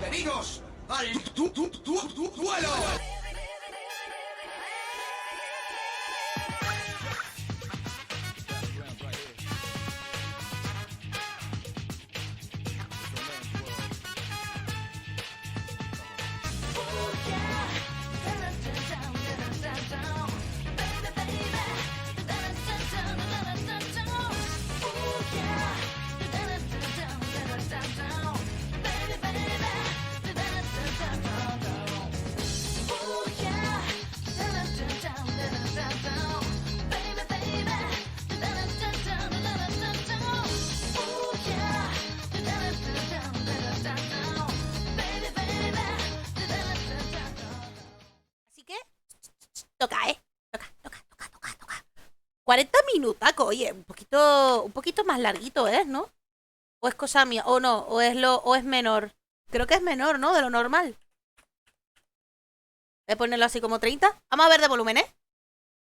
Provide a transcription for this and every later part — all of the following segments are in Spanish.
Bienvenidos al duelo. Toca. 40 minutacos, oye, un poquito más larguito es, ¿no? O es cosa mía, o no, o es menor. Creo que es menor, ¿no? De lo normal. Voy a ponerlo así como 30. Vamos a ver de volumen, ¿eh?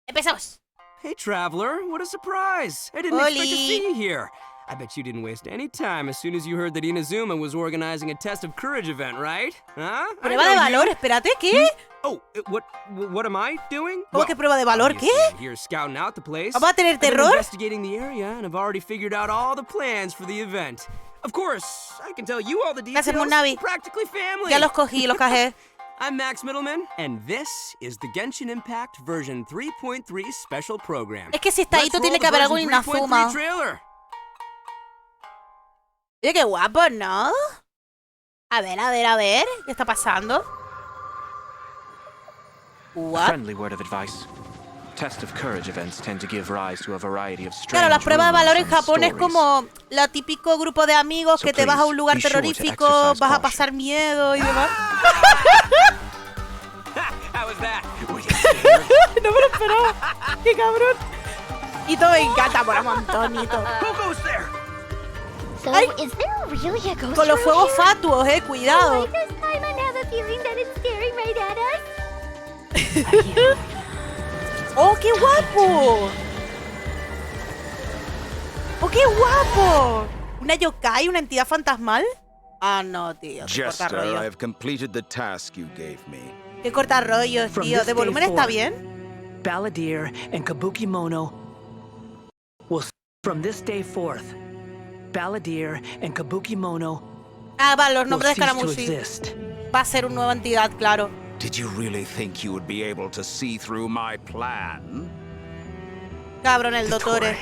Empezamos. Hey, traveler, what a surprise! I didn't expect to see you here. I bet you didn't waste any time as soon as you heard that Inazuma was organizing a test of courage event, right? Huh? Prueba de valor, espérate, ¿qué? Oh, what am I doing? ¿Cómo que prueba de valor? ¿Qué? Here scouting out the place. ¿Vamos a tener I've been terror? investigating the area and I've already figured out all the plans for the event. Of course, I can tell you all the details. Gracias, Munavi. Practically family. Ya los cogí, los cajé. I'm Max Middleman, and this is the Genshin Impact version 3.3 special program. Es que si está ahí, tú tiene que haber algún Inazuma. Oye, qué guapo, ¿no? A ver. ¿Qué está pasando? What? Friendly word of advice. Test of courage events tend to give rise to a variety of strange Claro, la prueba de valor en Japón es stories. como lo típico grupo de amigos que te vas a un lugar terrorífico, vas a pasar miedo y demás. How was that? No me lo esperaba. ¡Qué cabrón! Y todo me encanta por un montón y todo. Who goes there? So, Ay. is there really a ghost Con los around fuegos here? fatuos, cuidado. This time I have a feeling that it's staring right at us. ¡Oh, qué guapo! ¡Oh, qué guapo! ¿Una yokai, una entidad fantasmal? Ah, no, tío. Qué corta Jester, I rollo. have completed the task you gave me. Qué corta rollo, From tío. this ¿De day volumen está forward, bien? Balladeer and Kabukimono will from this day forth. Balladeer and Kabukimono Ah, vale, los will nombres de cease to Scaramucci. exist. Va a ser una nueva entidad, claro. Did you really think you would be able to see through my plan? Cabrón, el Dottore.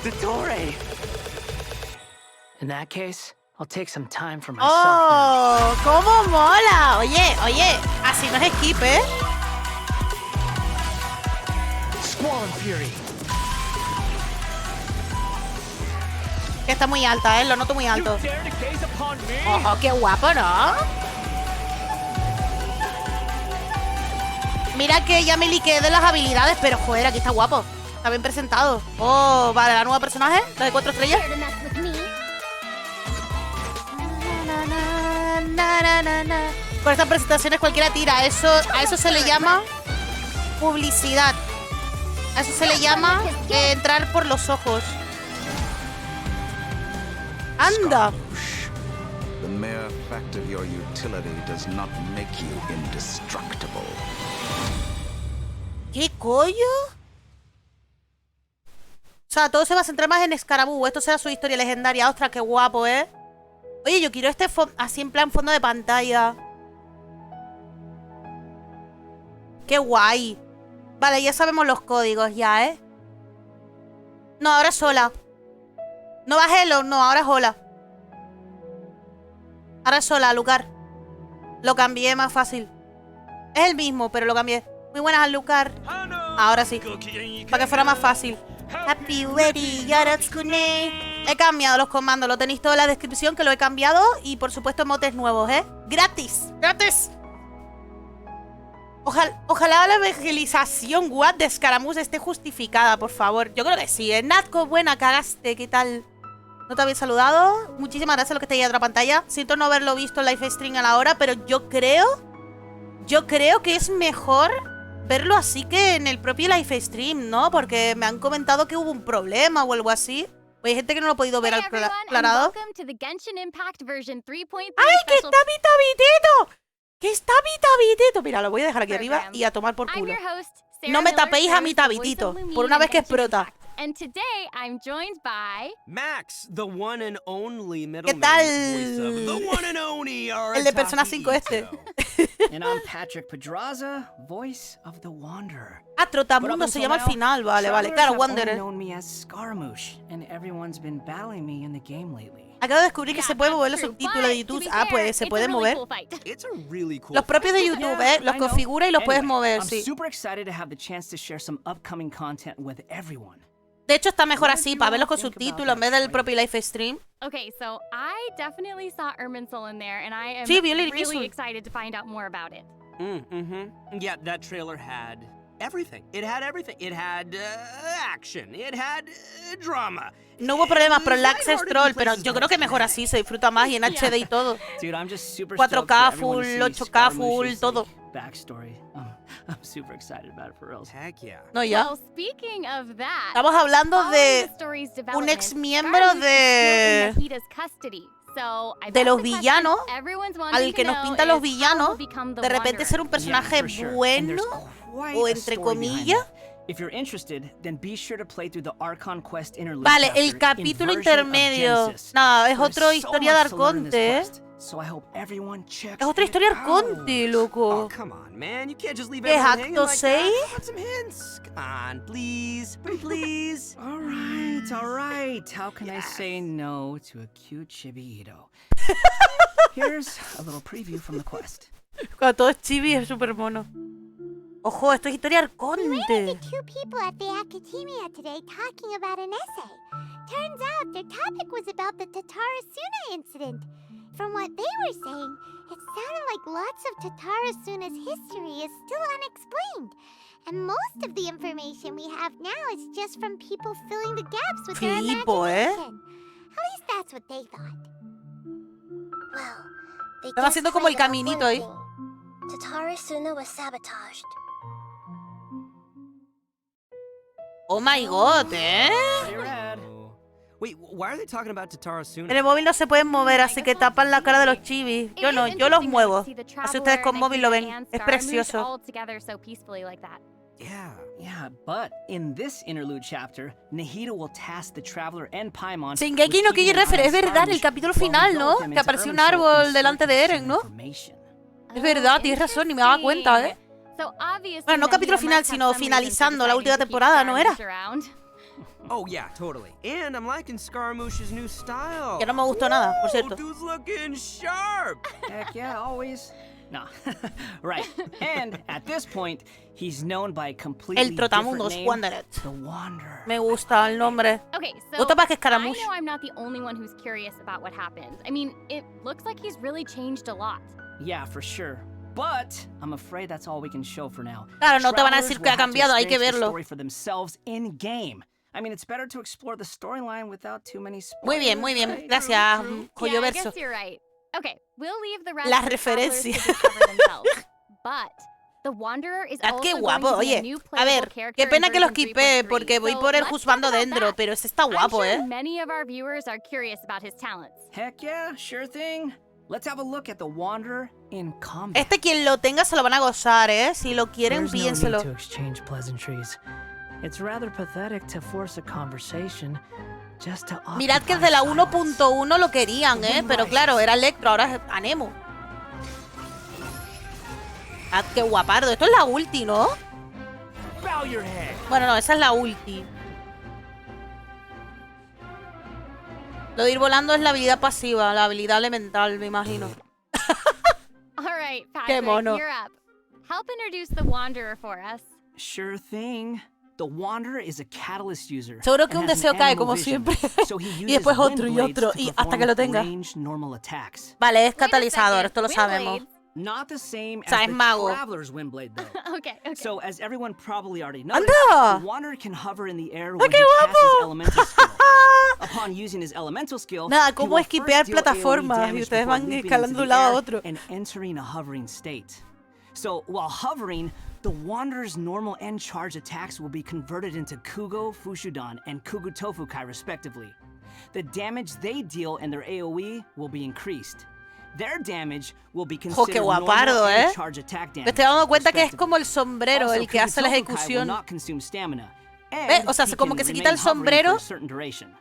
Dottore. In that case, I'll take some time for myself. now. ¡Oh! ¡Cómo mola! Oye, así no es skip, ¿eh? Squall and Fury. Que está muy alta, ¿eh? Lo noto muy alto. Dare to gaze upon me? ¡Ojo, qué guapo, ¿no? Mira que ya me liqué de las habilidades, pero joder, aquí está guapo. Está bien presentado. Oh, vale, la nueva personaje, la de 4 estrellas. Here to mess with me. Con estas presentaciones cualquiera tira. A eso se le llama publicidad. A eso se le llama entrar por los ojos. ¡Anda! The mere fact of your utility does not make you indestructible. ¿Qué coño? O sea, todo se va a centrar más en Escarabú. Esto será su historia legendaria. ¡Ostras, qué guapo, eh! Oye, yo quiero este así en plan fondo de pantalla. ¡Qué guay! Vale, ya sabemos los códigos ya, ¿eh? No, ahora es sola. No va Hello, no, ahora es hola. Ahora es sola, Lucar. Lo cambié más fácil. Es el mismo, pero lo cambié. Muy buenas, Lucar. Ahora sí. Para que fuera más fácil. Happy Wedding, Yaratsukune. He cambiado los comandos, lo tenéis todo en la descripción, que lo he cambiado. Y por supuesto emotes nuevos, ¿eh? ¡Gratis! ¡Gratis! Ojalá la evangelización Watt de Scaramouche esté justificada, por favor. Yo creo que sí, ¿eh? Natko, buena, cagaste, ¿qué tal? ¿No te habéis saludado? Muchísimas gracias a los que estáis ahí en otra pantalla. Siento no haberlo visto en live stream a la hora, pero yo creo que es mejor verlo así que en el propio live stream, ¿no? Porque me han comentado que hubo un problema o algo así. Pues hay gente que no lo ha podido ver aclarado. ¡Ay, que está mi tabitito! ¡Que está mi tabitito! Mira, lo voy a dejar aquí arriba y a tomar por culo. No me tapéis a mi tabitito, por una vez que es prota. And today I'm joined by Max, the one and only ¿Qué tal? The one and only El de Persona 5 este. And I'm Patrick Pedraza, voice of the Wanderer. Ah, Trotamundo se llama al final, vale, vale. Claro, Wanderer. Acabo de descubrir que se puede mover los subtítulos de YouTube. Ah, pues se pueden mover. Los propios de YouTube, ¿eh? Los configura y los puedes mover, sí. De hecho, está mejor así, para verlos con subtítulos en vez del propio live stream. Okay, so I definitely saw Irminsul in there, and I am Sí, really excited to find out more about it. Yeah, that trailer had everything. It had everything. It had action. It had drama. No hubo problemas por el access troll, pero yo creo que mejor así, se disfruta más y en HD y todo. 4K full, 8K full, todo. Backstory. I'm super excited about it for real. Heck yeah. No, ya. Well, speaking of that, Estamos hablando de un ex miembro de los villanos, al que nos pintan los villanos, de repente ser un personaje bueno, o entre comillas. Vale, el capítulo intermedio. Nada, es otra historia de Arconte, ¿eh? Es otra historia Arconte, loco. ¿Es acto 6? Alright. How can I say no to a cute chibi-ito? Here's a little preview from the quest. Cuando todo es chibi es súper mono. Ojo, esto es historia Arconte. We ran into two people at the academia today talking about an essay. Turns out their topic was about the Tatarasuna incident. From what they were saying, it sounded like lots of Tatarasuna's history is still unexplained. And most of the information we have now is just from people filling the gaps with their imagination. At least that's what they thought. Well, they Están haciendo como el caminito ahí. Tatarasuna was sabotaged. Oh my god, ¿eh? Wait, why are they talking about Tatarasuna? En el móvil no se pueden mover, así que tapan la cara de los chibis. Yo no, yo los muevo. Así ustedes con móvil lo ven. Es precioso. Yeah, but in this interlude chapter, Nahida will task the traveler and Paimon. Shingeki no Kyojin Reference, es verdad, el capítulo final, ¿no? Que apareció un árbol delante de Eren, ¿no? Es verdad, tienes razón, ni me daba cuenta, ¿eh? Bueno, no capítulo final, sino finalizando la última temporada, ¿no era? Oh yeah, totally. And I'm liking Scaramouche's new style. Que no me gustó nada, por cierto. Dude's looking sharp. Heck yeah, always. No. Right. And at this point, he's known by a completely El Trotamundos, different name, Wanderer. the Wanderer. Me gusta el nombre. Okay, so Gusta más que I Scaramouche. know I'm not the only one who's curious about what happened. I mean, it looks like he's really changed a lot. Yeah, for sure. But I'm afraid that's all we can show for now. Claro, no te van a decir Travelers que ha will have to cambiado, hay que experience the verlo. story for themselves in game. I mean, it's better to explore the storyline without too many Muy bien, muy bien. Gracias, Joyo Yeah, I Verso. guess you're right. Okay, we'll leave the rest Las of the travelers to referencias. discover themselves. But the Wanderer is Ah, also qué going guapo, to be a oye. new A playable ver, character qué pena in que los version quipé 3.3. porque voy So por el let's juzgando talk about dentro, that. pero ese está guapo, I'm sure ¿eh? many of our viewers are curious about his talents. Heck yeah, sure thing. Let's have a look at the Wanderer in combat. Este quien lo tenga se lo van a gozar, ¿eh? Si lo quieren, There's no piénselo. need to exchange pleasantries. It's rather pathetic to force a conversation just to Mirad que occupy desde la silence. 1.1 lo querían, ¿eh? Pero claro, era Electro, ahora es Anemo. Ah, qué guapardo. Esto es la ulti, ¿no? Bow your head. Bueno, no, esa es la ulti. Lo de ir volando es la habilidad pasiva, la habilidad elemental, me imagino. All right, Qué Patrick, mono. you're up. Help introduce the Wanderer for us. Sure thing. The Wanderer is a catalyst user. Seguro que and un has an deseo cae, animal como vision. siempre. So he Y después uses otro y wind otro, blades to y hasta que lo perform tenga. ranged normal attacks. Vale, es Wait a catalizador, second, esto lo wind sabemos. blades? Not the same O sea, as es the mago. Traveler's wind blade, though. Okay, okay. So, as everyone probably already knows, ¡Anda! the Wanderer can hover in the air when qué he casts his guapo! elemental skill. Upon using his elemental skill, Nada, he cómo will esquipear first deal plataformas, AoE y damage ustedes before van leaping escalando into de un the lado a air otro. and entering a hovering state. So, while hovering, The Wanderer's normal and charge attacks will be converted into Kugo, Fushudan, and Kugu Tofukai respectively. The damage they deal in their AoE will be increased. Their damage will be ¡Jo, qué considered guapardo, normal eh! and charge attack Me damage. estoy dando cuenta que es respectively. como el sombrero Also, el que hace la Kugu Tofukai will ejecución. not consume stamina, and ¿Ves? O sea, he como can que se quita remain el hovering sombrero. for a certain duration.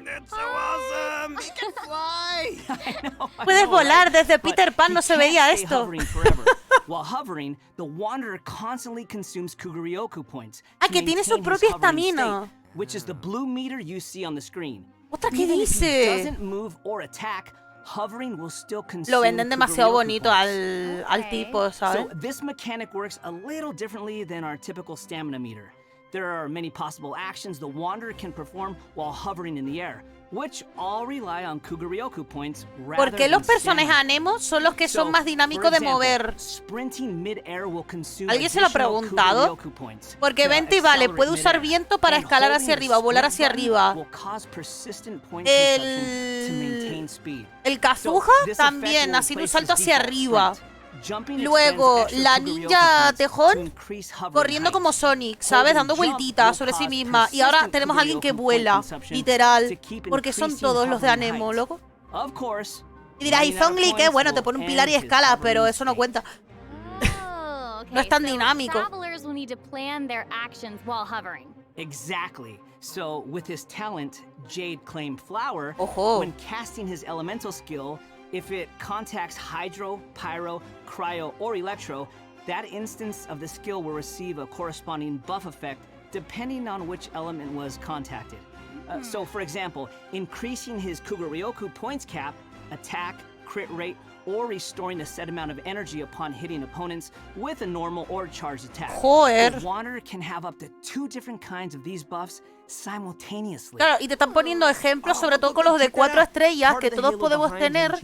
That's so awesome! He can fly! I Puedes know, right? volar, desde But Peter Pan he no se can't veía stay esto. hovering forever. While hovering, the Wanderer constantly consumes Kuguryoku points. Ah, to que tiene su maintain his propia hovering estamina. state, which is the blue meter you see on the screen. ¿Otra qué Even if he dice? doesn't move or attack, hovering will still consume Lo venden demasiado Kuguryoku bonito points. al tipo, ¿sabes? So this mechanic works a little differently than our typical stamina meter. There are many possible actions the Wanderer can perform while hovering in the air, which all rely on Kuguryoku points rather ¿Por qué los than personajes stamina. anemos son los que son So, más for dinámicos de example, mover? sprinting mid-air will consume ¿Alguien se lo ha additional preguntado? Kuguryoku points Porque to Vente y Vale accelerate puede usar mid-air. viento para And escalar holding hacia the arriba, volar sprint hacia button arriba. will cause persistent point El- consumption to maintain speed. El Kazuha So, this también, effect will haciendo un replace salto his hacia default arriba. sprint. Jumping Luego, extends la extra ninja Kuguryoku points tejón to increase hovering corriendo height. como Sonic, ¿sabes? Dando vueltitas sobre sí misma. Y ahora tenemos a alguien que vuela, literal. Porque son todos los de Anemo, loco. Of course. Y dirás, y Zhongli, que bueno, te pone un pilar y escala, pero eso no cuenta. Oh, okay. No es tan so dinámico. Travelers will need to plan their actions while hovering. Exactly. So, with his talent, Jade Claim Flower, Ojo. when casting his elemental skill, if it contacts Hydro, Pyro, Cryo, or Electro, that instance of the skill will receive a corresponding buff effect depending on which element was contacted. So, for example, increasing his Kuguryoku points cap, attack, crit rate, or restoring a set amount of energy upon hitting opponents with a normal or charged attack. Joder. The Wanderer can have up to 2 different kinds of these buffs simultaneously. Claro, y te están poniendo ejemplos, sobre todo con los de 4 estrellas, que todos podemos tener,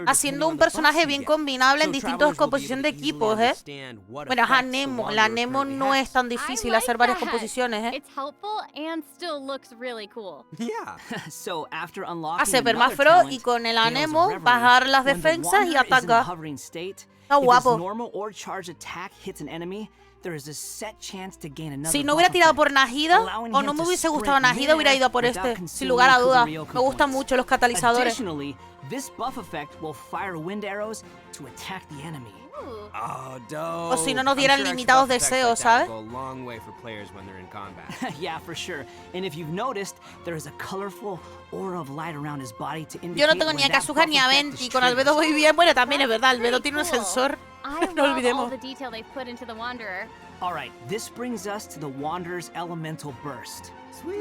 haciendo un personaje bien combinable en distintas composiciones de equipos, ¿eh? Bueno, es Anemo. La Anemo no es tan difícil hacer varias composiciones, ¿eh? It's helpful and still looks really cool. Yeah. So after unlocking Hace another permafro talent, y con el Gales of Anemo Reverie, bajar las when the defensas y Wanderer is in a ataca. hovering state, Está if his guapo. normal or charged attack hits an enemy, there is a set chance to gain another Si no buff hubiera tirado effect, por Nahida, allowing o him no me to hubiese sprint gustado Nahida, hubiera ido a por without este, sin consuming lugar a duda. Kuguryoku Me gustan points. mucho los catalizadores. Additionally, this buff effect will fire wind arrows to attack the enemy. Ooh. Oh, dope. O si no nos dieran limitados deseos, ¿sabes? Go a long way for players when they're in combat. Yeah, for sure. And if you've noticed, there is a colorful aura of light around his body to indicate Yo no tengo when ni a that Kazuha buff ni a effect Venti, is con Albedo triggered. voy bien. Bueno, también es verdad, Albedo tiene un Pretty cool. sensor. I No love olvidemos. all the detail they've put into the Wanderer. All right, this brings us to the Wanderer's elemental burst.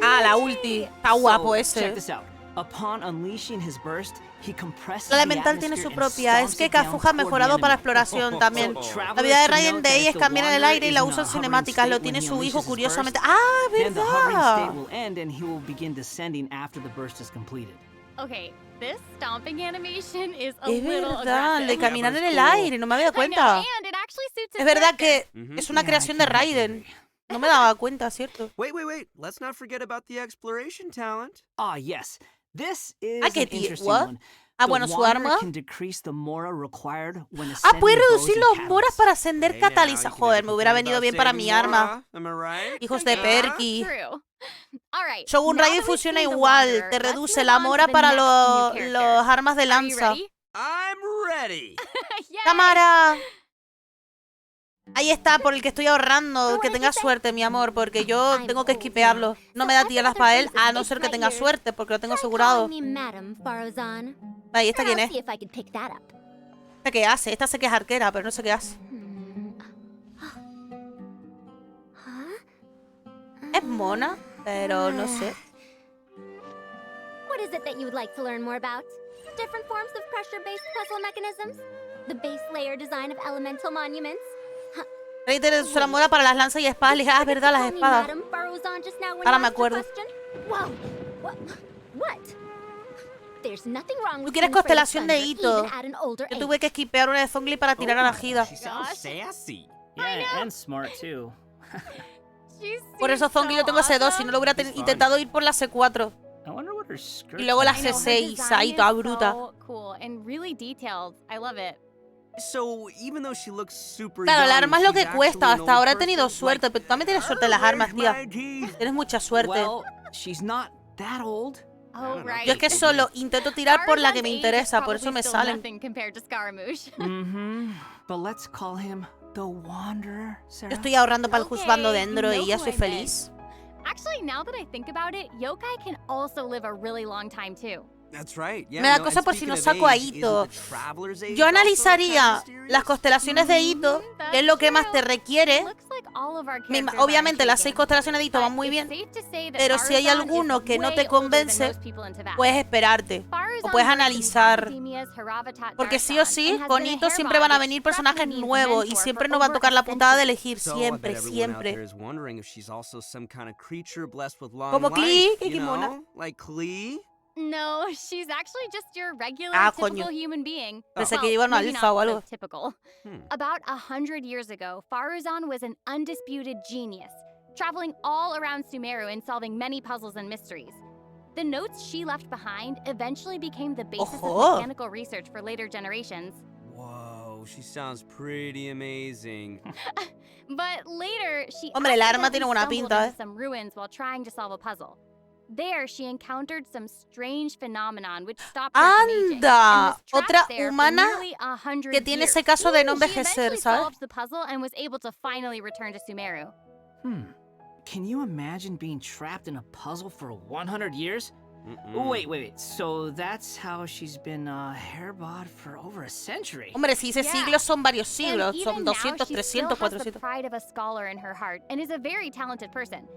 Ah, la ulti. Está guapo So, check ese. this out. Upon unleashing his burst, he compresses La the elemental tiene atmosphere su and propia. Es stomps que it down Kazuha ha toward the mejorado para enemy. exploración también. So, La travelers vida de should Raiden note de that ella if es the cambiar en el Wanderer aire y is la in a usa en hovering cinemáticas. state Lo when tiene he su hijo, unleashes his curiosamente. burst, ¡Ah, then the hovering state verdad! will end and he will begin descending after the burst is completed. Okay, this stomping animation is a Es little verdad, el de aggressive. caminar en el cool. aire, no me había dado I know, cuenta. and it actually suits his Es verdad character. que es una Yeah, creación I de can Raiden. agree. No me daba cuenta, ¿cierto? Wait. Let's not forget about the exploration talent. Ah, yes. This is Ah, que an ti- interesting what? one. Ah, The bueno, su Wanderer arma. can decrease the mora required when Ah, ascending puede bows reducir and los catalysts. moras para ascender Hey, now, cataliza. you can Joder, never me hubiera complain venido about bien para saving mi arma. Mora, am I right? Hijos de Yeah. Perky. True. All right. Shogun now Raiden that we've funciona seen the igual. Wanderer, Te let's reduce move la on to mora the para next new character. los armas de Are you lanza. ready? I'm ready. Yay! Cámara. Ahí está, por el que estoy ahorrando. Que tenga suerte, mi amor, porque yo tengo que esquipearlo. No me da tierras para él, a no ser que tenga suerte, porque lo tengo asegurado. Ahí, ¿esta quién es? ¿Esta qué hace? Esta sé que es arquera, pero no sé qué hace. Es mona, pero no sé. What is it that you would like to learn more about? Different forms of pressure-based puzzle mechanisms? The base layer design of elemental monuments? Raiden usa la mora para las lanzas y espadas ligeras. Ah, es verdad, las espadas. Ahora me acuerdo. ¿Tú quieres constelación de hito? Yo tuve que esquipear una de Zhongli para tirar a Nahida. She sounds sassy. Yeah, and smart too. She Por eso seems Zhongli so lo tengo C2, si awesome. no lo hubiera intentado ir por la C4. I wonder what her skirt Y luego la I know, her C6, design ahí is toda bruta. so cool and really detailed. I love it. So, even though she looks super Claro, el young, arma es lo she's que cuesta. actually an Hasta old ahora he tenido person, suerte, pero tú también tienes suerte en las armas, tía. Tienes mucha suerte. Well, she's not that old. Oh, right. Yo es que solo intento tirar por la que me interesa, por eso me salen. But let's call him the Wanderer, Sarah. Yo estoy ahorrando para el Okay, juzgando dentro you y ya know soy who I feliz. Actually, now that I think about it, yokai can also live a really long time too. That's right. Yeah, Me da no, cosa and por si speaking no of saco a age, Ito. isn't the traveler's age Yo also analizaría kind of mysterious? las constelaciones de Ito, que es lo que más te requiere. Looks like all of our Me- characters Obviamente are las 6 intriguing, constelaciones de Ito van but muy it's bien, safe to say that pero si hay Farazan alguno is que no way te older than convence, most people in Tibet. puedes esperarte. Farazan O puedes works in analizar. academia's Haravatat Porque sí o Darshan sí, and has con been a Ito siempre van a venir personajes nuevos y siempre nos va a tocar la putada de elegir. So, I Siempre, bet everyone out siempre. there is wondering if she's also some kind of creature blessed with long Como life, Klee, que you Kimona. know? Like Klee? No, she's actually just your regular, coño. typical human being. Pensé que iba a una maybe alfa not o algo. so typical. Hmm. About 100 years ago, Farazan was an undisputed genius, traveling all around Sumeru and solving many puzzles and mysteries. The notes she left behind eventually became the basis Ojo. of mechanical research for later generations. Whoa, she sounds pretty amazing. But later, she Hombre, el arma accidentally tiene buena stumbled pinta, into some ruins while trying to solve a puzzle. There, she encountered some strange phenomenon which stopped her from aging, and ¡Anda! was trapped Otra there for humana nearly 100 que tiene years. ese caso de no She envejecer, eventually ¿sabes? solved the puzzle and was able to finally return to Sumeru. Can you imagine being trapped in a puzzle for 100 years? Mm-mm. Wait. So that's how she's been hairbod for over a century. Hombre, si dice Yeah. siglos son varios And siglos. even Son now, 200, she 300, still has the 400. pride of a scholar in her heart and is a very talented person.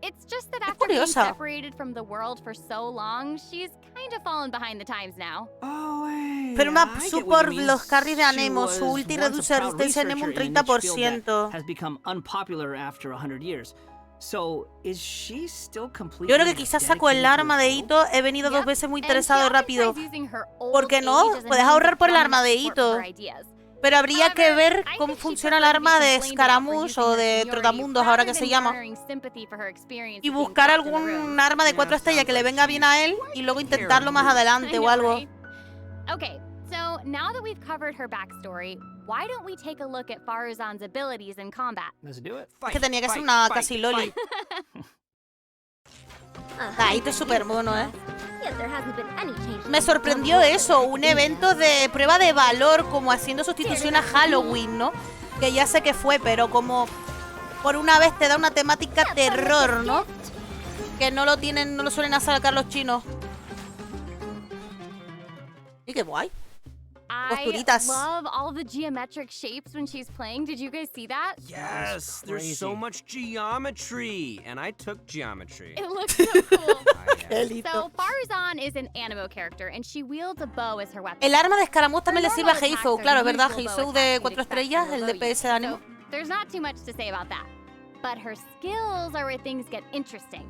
It's just that after being curiosa. separated from the world for so long, she's kind of fallen behind the times now. Oh, hey, Pero una I get sub what por you mean. los carries de She Anemo. Su was ulti once a reduce proud resistencia de Anemo un researcher in a niche field 30%. that has become unpopular after 100 years. So, is she still completely Yo creo que quizás saco el dedicated to arma her de field? Ito. He venido dos Yep, veces muy and interesado y she often rápido. tries using her old ¿Por qué no? age as a Puedes means ahorrar of por el drumming arma de support Ito. for her ideas. Pero habría que ver However, I cómo think she funciona el prefers to be arma de complained about for escaramuz using o her de seniority trotamundos, ahora que rather se than llama. garnering sympathy for her experience Y of being buscar trapped in the ruins. algún arma de 4 estrellas que le venga bien a él y luego intentarlo más adelante I o know, algo. right? Okay, so now that we've covered her backstory, why don't we take a look at Farazan's abilities in combat? Let's do it. Es que tenía que ser una casi loli. Ah, Ito es súper mono, ¿eh? Me sorprendió eso, un evento de prueba de valor, como haciendo sustitución a Halloween, ¿no? Que ya sé que fue, pero como por una vez te da una temática terror, ¿no? Que no lo tienen, no lo suelen sacar los chinos. Y qué guay. I Posturitas. love all the geometric shapes when she's playing. Did you guys see that? Yes, there's so much geometry, and I took geometry. It looks so cool. Elito. So Farazan is an animo character, and she wields a bow as her weapon. El arma de escaramuz también le Her sirve a normal Heizou, attacks claro, are es verdad. usual bow Heizou attacks de you'd 4 expect estrellas, from a el bow DPS de user. ánimo. So there's not too much to say about that. But her skills are where things get interesting.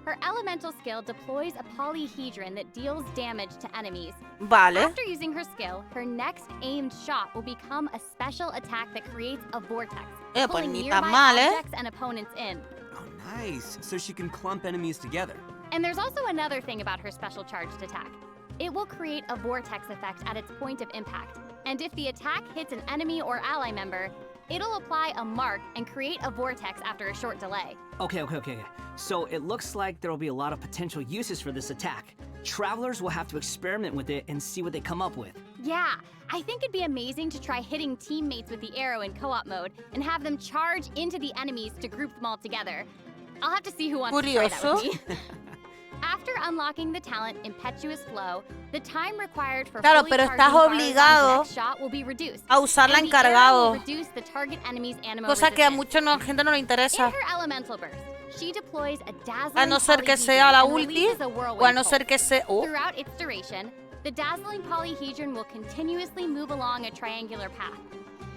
Her elemental skill deploys a polyhedron that deals damage to enemies. Vale. After using her skill, her next aimed shot will become a special attack that creates a vortex, Pues pulling ni nearby tan mal, ¿eh? objects and opponents in. Oh, nice. So she can clump enemies together. And there's also another thing about her special charged attack. It will create a vortex effect at its point of impact. And if the attack hits an enemy or ally member, it'll apply a mark and create a vortex after a short delay. Okay. So it looks like there will be a lot of potential uses for this attack. Travelers will have to experiment with it and see what they come up with. Yeah, I think it'd be amazing to try hitting teammates with the arrow in co-op mode and have them charge into the enemies to group them all together. I'll have to see who wants to try that with me. After unlocking the talent Impetuous Flow, the time required for Claro, fully pero charging estás Farazan's obligado next shot will be reduced, a usarla and the arrow encargado. will reduce the target enemy's animo Cosa que a resistance. mucha gente no le In interesa. her elemental burst, she deploys a dazzling A no ser que polyhedron sea la and ulti, releases a o a whirlwind no ser pulse. que sea... Oh, Throughout its duration, the dazzling polyhedron will continuously move along a triangular path.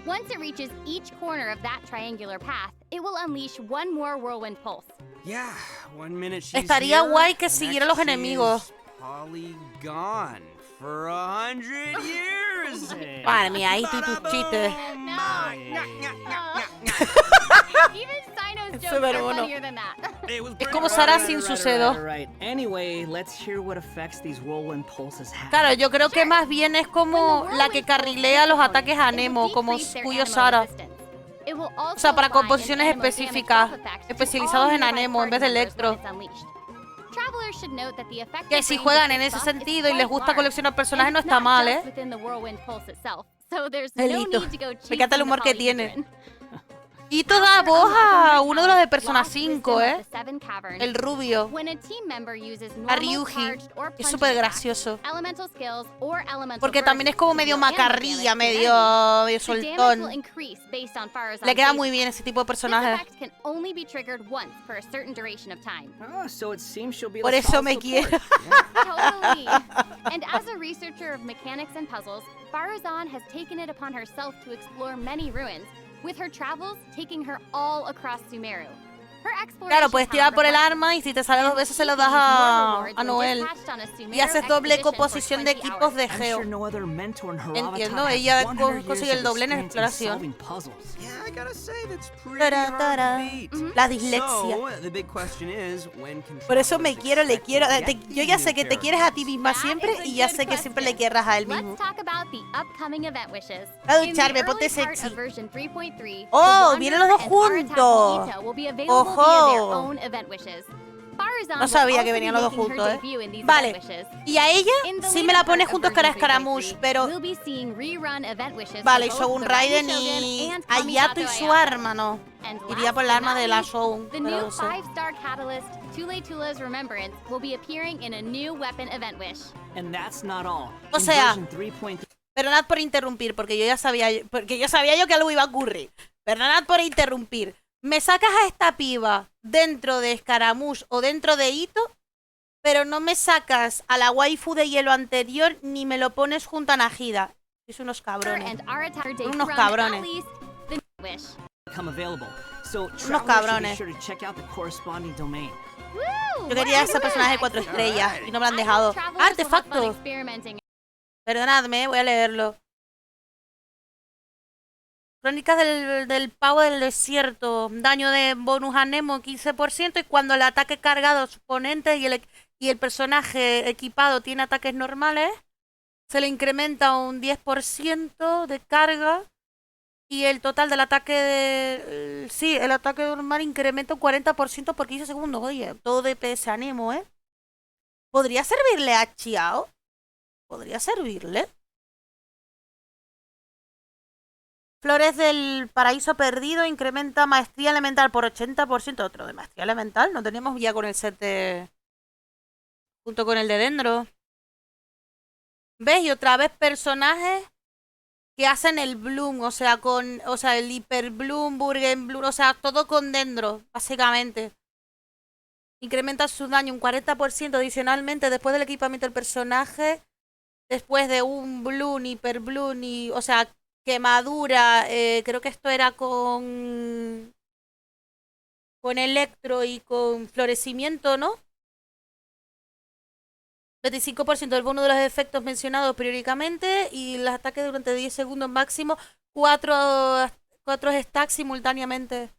Once it reaches each corner of that triangular path, it will unleash one more whirlwind pulse. Yeah, 1 minute she's Estaría here, guay que the siguiera next los enemigos. she's probably gone for 100 years. madre mía, ahí tú y tus chistes. No. Even Sino's jokes Súper are bueno. funnier than that. Es como Sara sin su sedo. Anyway, let's hear what effects these whirlwind pulses have. Claro, yo creo que más bien es como la que carrilea los ataques a Nemo, como Cuyo Sara. O sea, para composiciones específicas, especializados en Anemo en vez de Electro. Que si juegan en ese sentido y les gusta coleccionar personajes no está mal, ¿eh? Elito. Me encanta el humor que tiene. Y toda voz a uno de los de Persona 5, ¿eh? El rubio. A Ryuji. Es súper gracioso. Porque también es como medio macarrilla, medio soltón. Le queda muy bien ese tipo de personaje. Por eso me quiero. And as a researcher of mechanics and puzzles, Faruzan has taken it upon herself to explore many ruins, with her travels taking her all across Sumeru. Claro, puedes tirar por el arma y si te sale 2 veces se lo das a Noel. Y haces doble composición de equipos de Geo. Entiendo, ella consigue el doble en exploración. La dislexia. Por eso me quiero, le quiero. Yo ya sé que te quieres a ti misma siempre y ya sé que siempre le querrás a él mismo. A ducharme, ponte sexy. Oh, vienen los dos juntos. ¡Ojo! No sabía que venían los dos juntos, ¿eh? Vale. Y a ella sí me la pone juntos cara a Scaramouche, pero... Vale, y Shogun Raiden y... Ayato y su arma, no. Iría por el arma de la Shogun, pero no sé. O sea... Perdonad por interrumpir, porque yo ya sabía yo que algo iba a ocurrir. Perdonad por interrumpir. Me sacas a esta piba dentro de Scaramouche o dentro de Ito, pero no me sacas a la waifu de hielo anterior ni me lo pones junto a Najida. Es unos cabrones. Unos cabrones. Unos cabrones. Yo quería ese personaje de 4 estrellas y no me lo han dejado. ¡Artefacto! Perdonadme, voy a leerlo. Crónicas del pavo del desierto. Daño de bonus a Nemo 15%. Y cuando el ataque cargado su oponente y el personaje equipado tiene ataques normales, se le incrementa un 10% de carga. Y el total del ataque sí, el ataque normal incrementa un 40% por 15 segundos. Oye, todo DPS a Nemo, ¿eh? ¿Podría servirle a Chiao? ¿Podría servirle? Flores del paraíso perdido, incrementa maestría elemental por 80%. Otro de maestría elemental. No teníamos ya con el set de... junto con el de Dendro. ¿Ves? Y otra vez personajes que hacen el Bloom. O sea, el Hyper Bloom, Burgen Bloom. O sea, todo con Dendro, básicamente. Incrementa su daño un 40% adicionalmente después del equipamiento del personaje. Después de un Bloom, Hyper Bloom y... O sea... Quemadura, creo que esto era con electro y con florecimiento, ¿no? 25% del bono de los efectos mencionados periódicamente y los ataques durante 10 segundos máximo, 4 stacks simultáneamente.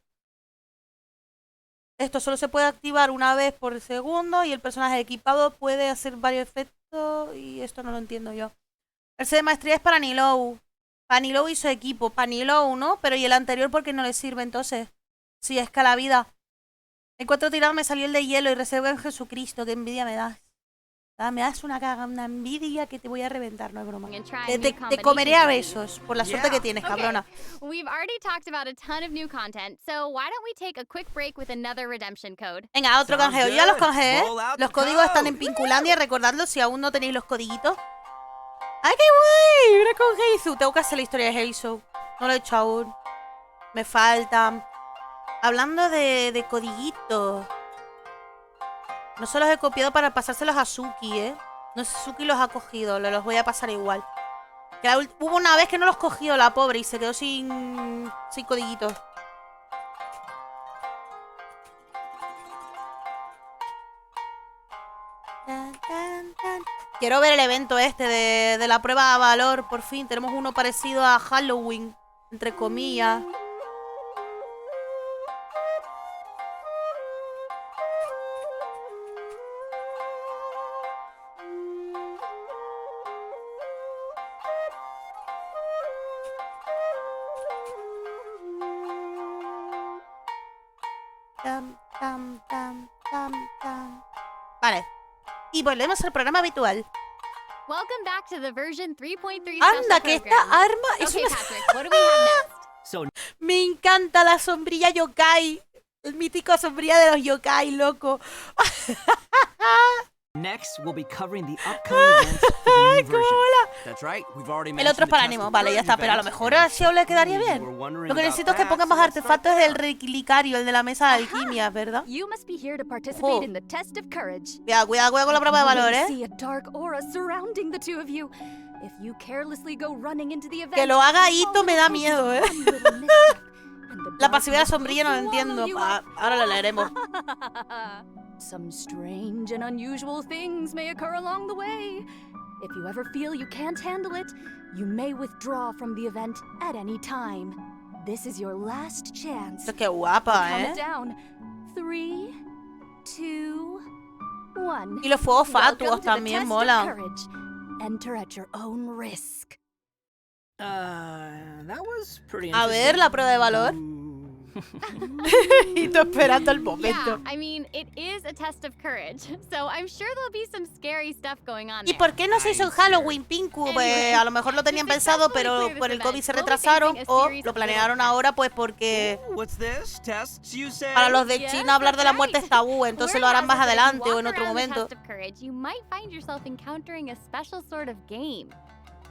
Esto solo se puede activar una vez por segundo y el personaje equipado puede hacer varios efectos y esto no lo entiendo yo. El set de maestría es para Nilou. Panilou y su equipo. Panilou, ¿no? Pero ¿y el anterior por qué no le sirve entonces? Sí, es que la vida. En 4 tirados me salió el de hielo y reserva en Jesucristo. Qué envidia me das. Me das una envidia que te voy a reventar, no es broma. Te comeré a besos por la suerte que tienes, cabrona. Venga, otro canjeo. Yo ya los canjeé. Los códigos están en Pinculandia. Recordadlo si aún no tenéis los codiguitos. ¡Ay, qué guay! Mira con Heizu. Tengo que hacer la historia de Heizu. No lo he hecho aún. Me falta. Hablando de codiguitos. No se los he copiado para pasárselos a Suki, ¿eh? No sé si Suki los ha cogido. Los voy a pasar igual. Hubo una vez que no los cogió la pobre y se quedó sin codiguitos. Quiero ver el evento este de la prueba de Valor. Por fin tenemos uno parecido a Halloween, entre comillas. Vale. Y volvemos al programa habitual. Welcome back to the version 3.3 Anda, que esta arma es Okay, una... Patrick, what do we have next? So Me encanta la sombrilla yokai. El mítico sombrilla de los yokai, loco. next, we'll be covering the upcoming events of the new version. That's right. We've already El mentioned otro es para ánimo, vale, ya está. Pero a lo mejor a Xiao le quedaría bien. Lo que necesito es que pongan más artefactos del relicario, el de la mesa de alquimia, ¿verdad? You must be here to participate in the test of courage. Cuidado, cuidado, cuidado con la prueba de valor, ¿eh? See a dark aura surrounding the two of you. If you carelessly go running into the event, Que lo haga Ito me da miedo, ¿eh? one little misstep, and the La dark pasividad will sombrilla no la entiendo. swallow you up. Ahora la leeremos. Some strange and unusual things may occur along the way. If you ever feel you can't handle it, you may withdraw from the event at any time. This is your last chance. Qué guapa, Count ¿eh? it down. 3, 2, 1. Y los fuegos Welcome fatuos to the también test of molan. courage. Enter at your own risk. That was pretty A interesting. ver, la prueba de valor. Ito esperando el momento. Yeah, I mean, it is a test of courage, so I'm sure there'll be some scary stuff going on ¿Y there. por qué no se hizo en Halloween, Pinku? Pues a lo mejor lo tenían pensado, pero por el COVID se retrasaron o lo planearon ahora pues porque What's this? Tests, you say? para los de China hablar de la muerte es tabú, entonces lo harán más adelante o en otro momento. You might find yourself encountering a special sort of game.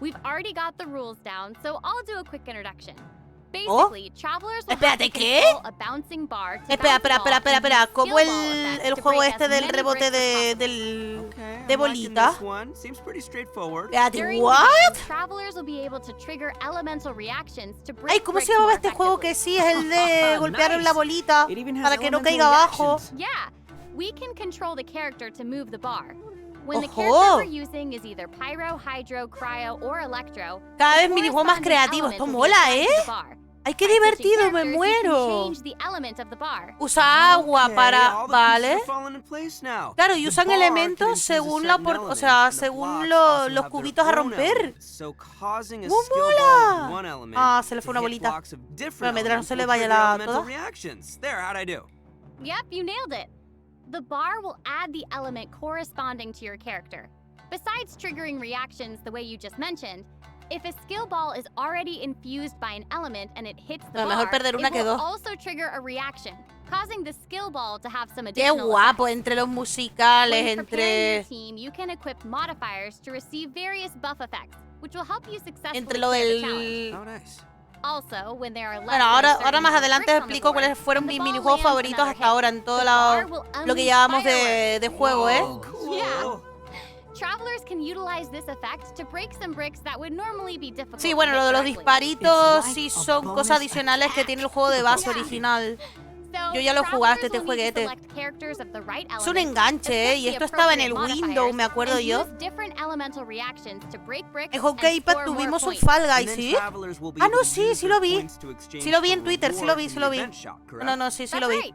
We've already got the rules down, so I'll do a quick introduction. Basically, travelers will have Espérate, to ¿qué? control a bouncing bar to Espera, bounce espera, a espera, ball espera, and espera. use ¿Cómo skill ball el effects to juego break este as del many rebote bricks as de, possible. del, Okay, de I'm liking bolita? this one. Seems pretty straightforward. Espérate, During the ¿what? game, travelers will be able to trigger elemental reactions to break Ay, ¿cómo se bricks llamaba more este juego que effectively. sí? Es el de golpear en la bolita It even has para que no elemental caiga abajo. reactions. Yeah, we can control the character to move the bar. When the Ojo. character we're using is either pyro, hydro, cryo, or electro, Cada the vez minijuegos más corresponding creativos. element Esto will be mola, assigned ¿eh? to the bar. Ay, qué By switching divertido, me characters, you can muero. change the element of the bar. Usa agua Okay, para... all the pieces Vale. are falling in place now. Claro, y The usan bar can elementos infuse a según la... certain o sea, element, and the según blocks los also have their cubitos a own romper. elements, so causing a ¡Muy skill ball with mola! one element Ah, se le to fue una hit bolita. blocks of different Pero mientras no elements se le will vaya trigger la elemental toda. reactions. There, how'd I do? Yep, you nailed it. The bar will add the element corresponding to your character. Besides triggering reactions the way you just mentioned, if a skill ball is already infused by an element and it hits the Bueno, mejor bar, perder una it que will dos. also trigger a reaction, causing the skill ball to have some Qué additional guapo, effects. entre los musicales, When preparing your entre... team, you can equip modifiers to receive various buff effects, which will help you successfully Entre lo clear the challenge. del... Oh, nice. Also, when there are less Bueno, than a ahora certain más number of adelante bricks os on the explico board, cuáles fueron and the mis ball minijuegos lands favoritos another hasta hit. ahora en todo The bar will lo que unleash llevamos fireworks. de juego, ¿eh? Oh, cool. Yeah. Travelers can utilize this effect to break some bricks that would normally be difficult Sí, to bueno, hit lo de los directly. disparitos It's sí like a son bonus cosas adicionales que tiene el juego de base Yeah. original. So, Yo ya lo jugaste, travelers este will need to jueguete. select characters of the right Es un element, enganche, ¿eh? Y equip esto the estaba en el appropriate Windows, me modifiers, acuerdo and yo. use different elemental reactions to break bricks En and Hokkaido score more tuvimos un points. Fall And Guys, then ¿sí? travelers will be Ah, able no, to sí, use sí their lo vi. points to exchange Sí lo vi for en Twitter, sí lo vi, rewards sí in lo the vi. event shop, No, correct? no, sí, sí That's lo vi. right.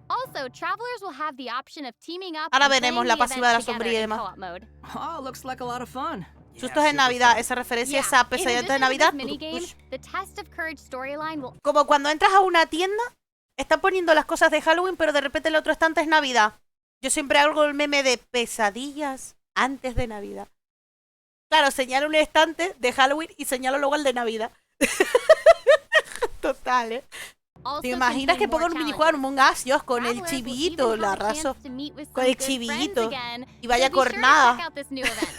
Also, travelers will have the option of teaming up Ahora and veremos playing la the pasiva de la event together sombrilla y in demás. co-op mode. Oh, looks like a lot of fun. Sustos en Navidad, esa referencia a esa In pesadilla de addition to Navidad. this minigame, the Test of Courage storyline will Como cuando entras a una tienda, están poniendo las cosas de Halloween, pero de repente el otro estante es Navidad. Yo siempre hago el meme de pesadillas antes de Navidad. Claro, señalo un estante de Halloween y señalo luego el de Navidad. Total, ¿eh? also ¿Te imaginas contain que more pongan un minijuego en challenges. Among Us, Dios, con el Travelers will chivito, even la have a razo? chance to meet with Con some el good friends chivito. again, Y vaya so be sure to cornada. check out this new event.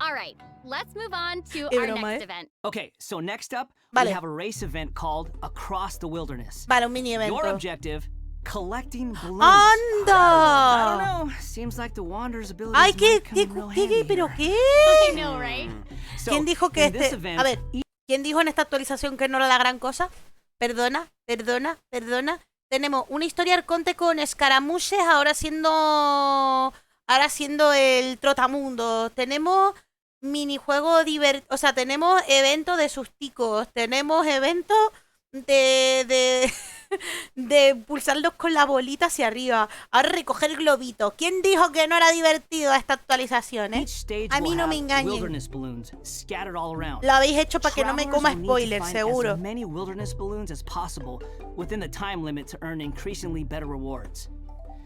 All right, let's move on to Qué our broma, next ¿eh? event. Okay, so next up, Vale. we have a race event called Across the Wilderness. Vale, un mini Your evento. objective, collecting balloons. I don't ¡Anda! know, seems like the Wanderer's abilities Ay, might come in real handy pero here. qué. I know, right? So, ¿Quién dijo que in this este... event, A ver, ¿quién dijo en esta actualización que no era la gran cosa? Perdona. Tenemos una historia arconte con escaramuches ahora siendo el trotamundo. Tenemos minijuego o sea, tenemos evento de susticos. Tenemos evento de de pulsarlos con la bolita hacia arriba. Ahora recoger globitos. ¿Quién dijo que no era divertido esta actualización, A mí no me engañen. Lo habéis hecho para que no me coma spoiler, seguro. Many wilderness balloons as possible within the time limit to earn increasingly better rewards.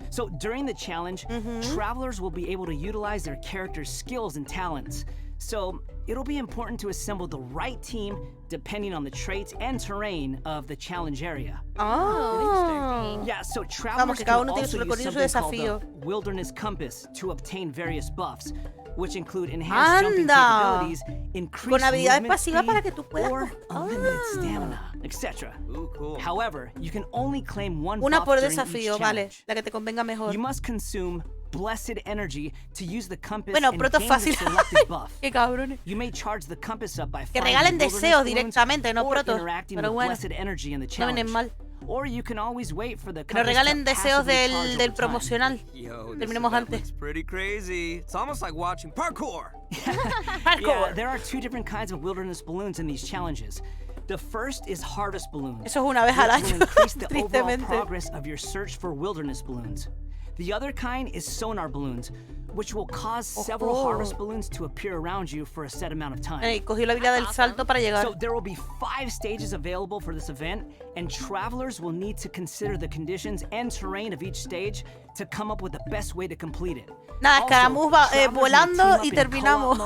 So during the challenge, travelers will be able to utilize their character's skills and talents. So it'll be important to assemble the right team depending on the traits and terrain of the challenge area. Oh. Yeah, so travelers can also use something called desafío. the Wilderness Compass to obtain various buffs, which include enhanced jumping capabilities, increased Con habilidades movement pasivas speed, para que tú puedas. or unlimited stamina, etc. Cool. However, you can only claim one Una buff por during desafío, each vale. challenge. La que te convenga mejor. You must consume blessed energy to use the compass Bueno, and proto gain fácil. the selected buff. Qué cabrones. You may charge the compass up by Que finding regalen wilderness deseos balloons directamente, no or protos. interacting Pero with bueno, blessed energy in the no challenge. vienen mal. Or you can always wait for the Que nos compass regalen to deseos passively charge del over time. promocional. Yo, this Terminemos event antes. looks pretty crazy. It's almost like watching parkour. Yeah, there are two different kinds of wilderness balloons in these challenges. The first is harvest balloons. Eso es una vez al which año, will increase the overall tristemente. progress of your search for wilderness balloons. The other kind is sonar balloons, which will cause several harvest balloons to appear around you for a set amount of time. Cogió la habilidad del salto para llegar. So there will be 5 stages available for this event, and travelers will need to consider the conditions and terrain of each stage to come up with the best way to complete it. Nada, escaramuz va volando y terminamos.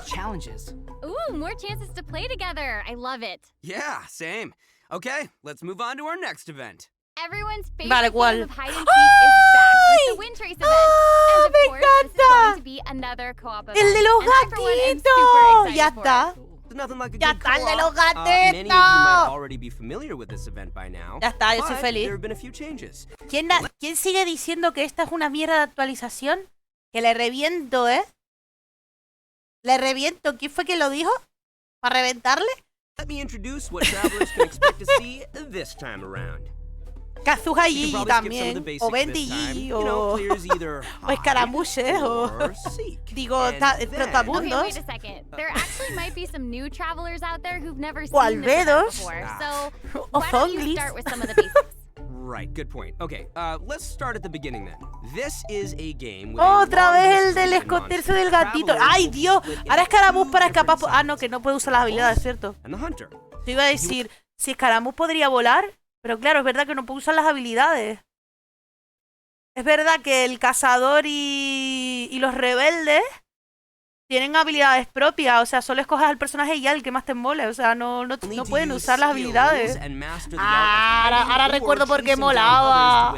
Challenges. Ooh, more chances to play together. I love it. Yeah, same. Okay, let's move on to our next event. Everyone's favorite Vale, ¿cuál? game of hide and seek is back with the Wind Trace event. And of me course, this is encanta. going to be another co-op event. El de los And I, for one, am super gatitos. excited Ya for está. it. There's nothing like a Ya good está el de los co-op. Many of you might gatitos. already be familiar with this event by now. Ya está, yo soy but feliz. there have been a few changes. ¿Quién sigue diciendo que esta es una mierda de actualización? Que le reviento, Le reviento. ¿Quién fue que lo dijo? ¿Para reventarle? Let me introduce what travelers can expect to see this time around. Kazuha You Gigi can probably skip some of the también. basics O Bendy this time. Gigi. You know, O clears either o escaramuche. or O seek. digo, And then- Okay, trotabundos. wait a second. There actually might be some new travelers out there who've never O seen this event albedos. before. So O why don't you zonglis. start with some of the basics? Right, good point. Okay, let's start at the beginning then. This is a game with Otra a long vez el history del and esconderse monsters. del gatito. Travelers ¡Ay, will be Dios! split Ahora into escaramuz two para different escapar. Ah, no, sides. que no puede usar las habilidades, ¿cierto? And the hunter. Te iba a decir, si escaramuz podría volar, pero claro, es verdad que no puede usar las habilidades. Es verdad que el cazador y los rebeldes tienen habilidades propias. O sea, solo escoges al personaje y ya el que más te mole. O sea, no pueden usar las habilidades. Ahora recuerdo por qué molaba.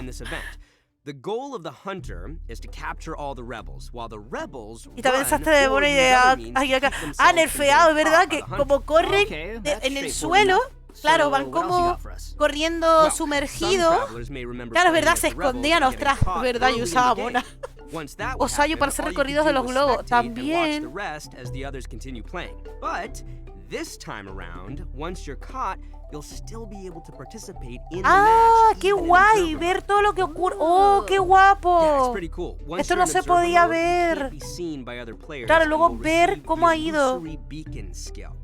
The goal of the hunter is to capture all the rebels, while the rebels Y también run pensaste de or buena use idea. other means to Ay, keep acá. themselves Nerfeado, es from verdad being que caught by the como corren Okay, that's en el straightforward suelo, enough. claro, So, van what else you como got for us? corriendo Well, sumergidos. some travelers may remember Claro, es playing verdad, as se the rebels escondían and getting ostras, caught es verdad, y early in the usaba game. mona. Once that would Osayo para hacer happen, all you recorridos could de do los was globos. spectate and watch También. the rest as the others continue playing. But this time around, once you're caught, you'll still be able to participate in the Ah, match. qué even in guay, observer ver mode. todo lo que ocurre. Oh, qué Yeah, it's guapo. pretty cool. Once Esto you're no in se observer podía mode, you ver. can't be seen by other players, Claro, and luego you'll ver receive cómo the ha ido. illusory beacon skill.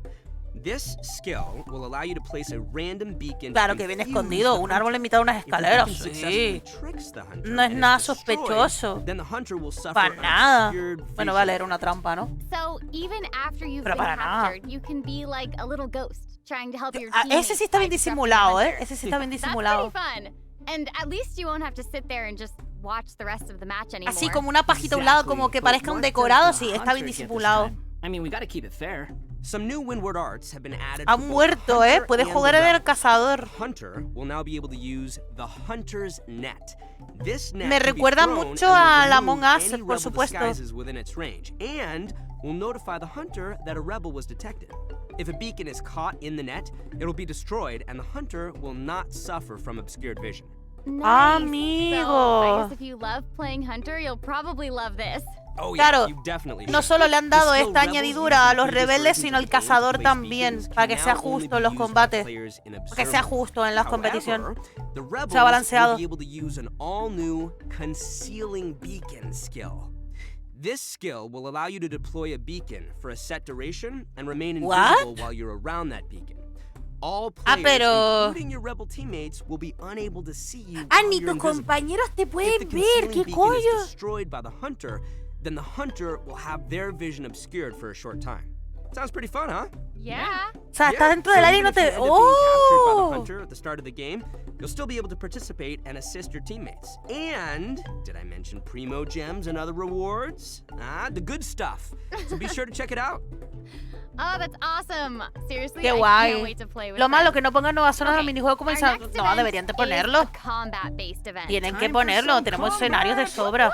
This skill will allow you to place a random beacon. Claro to que viene confuse escondido, the un árbol hunter. en mitad de unas If the escaleras. beacon Sí. successfully tricks the hunter No es and nada is destroyed, sospechoso. then the hunter will suffer Para an nada. obscured Bueno, vision. vale, era una trampa, ¿no? So even after you've Pero been para nada. captured, you can be like a little ghost trying to help your Ah, teammates ese sí está bien fight disrupting disimulado, hunters. Ese sí está bien That's disimulado. pretty fun. And at least you won't have to sit there and just watch the rest of the match anymore. Así como una pajita a un lado, como que Exactly, parezca but un what decorado, does the sí, está bien hunter get this disimulado. time? I mean, we gotta keep it fair. Some new windward arts have been added Ha for both muerto, the hunter Puede and jugar the en el rebel. cazador. Hunter will now be able to use the hunter's net. This net Me can be recuerda thrown mucho and will a remove Among Us, any por rebel supuesto. disguises within its range, and will notify the hunter that a rebel was detected. If a beacon is caught in the net, it will be destroyed, and the hunter will not suffer from obscured vision. Nice. Amigo. So I guess if you love playing Hunter, you'll probably love this. Oh yeah, Claro, you definitely no should. solo le han dado The skill esta rebels añadidura used a in los previous rebeldes, versions sino of el the game to cazador place también, beacons para que can sea now only justo be en los used by combates. players in Para que sea observer mode. justo en las competiciones. However, the rebels balanceado. will be able to use an all-new concealing beacon skill. This skill will allow you to deploy a beacon for a set duration and remain invisible What? while you're around that beacon. all players, pero... including your rebel teammates, will be unable to see you Ah, while ni you're tus invisible. compañeros te If the pueden ver, concealing ¿qué beacon is coño? destroyed by the hunter, then the hunter will have their vision obscured for a short time. Sounds pretty fun, huh? Yeah. O sea, estás dentro del área y no te... Even if you end up being captured by the ¡Oh! hunter at the start of the game, you'll still be able to participate and assist your teammates. And did I mention primo gems and other rewards? Ah, the good stuff. So be sure to check it out. Oh, that's awesome. Seriously, Qué I guay. can't wait to play with Lo malo friends. que no pongan nuevas zonas de Okay, minijuegos como our esa... next No, event deberían de is ponerlo. a combat-based event. Tienen que Time for ponerlo, some tenemos combat. escenarios de sobra.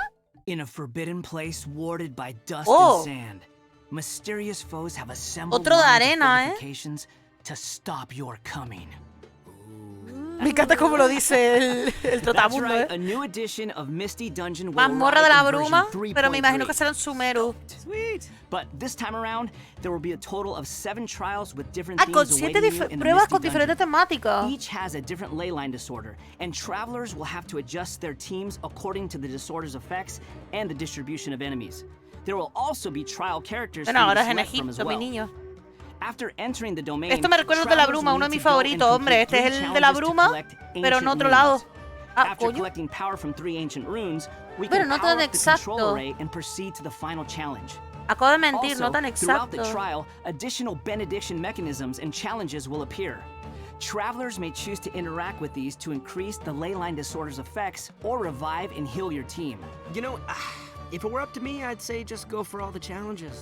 In a forbidden place warded by dust Oh. and sand, mysterious foes have assembled Otro de lines of arena, fortifications to stop your coming. Me encanta como lo dice el That's trotamundo, right, ¿eh? a new edition of Misty Dungeon will Mazmorra de arrive la in version bruma, 3.3. pero me imagino que serán Sumeru. Sweet. But this time around, there will be a total of 7 trials with different Ah, themes con 7 awaiting you in the pruebas Misty con diferentes Dungeon. temáticas. Each has a different ley line disorder, and travelers will have to adjust their teams according to the disorder's effects and the distribution of enemies. There will also be trial characters Bueno, for you to ahora es en select from as Egipto, mi well. niño. After entering the domain, Esto me recuerda el de la travelers bruma, will uno de need mis to go and favoritos, hombre. Este complete es el 3 de la challenges to bruma, collect pero en ancient otro lado. runes. Ah, After coño. collecting power from 3 ancient runes, we Pero can no power tan up the control exacto. array and proceed to the final challenge. Acabo de mentir, Also, no tan throughout the exacto. trial, additional benediction mechanisms and challenges will appear. Travelers may choose to interact with these to increase the ley line disorder's effects or revive and heal your team. You know, if it were up to me, I'd say just go for all the challenges.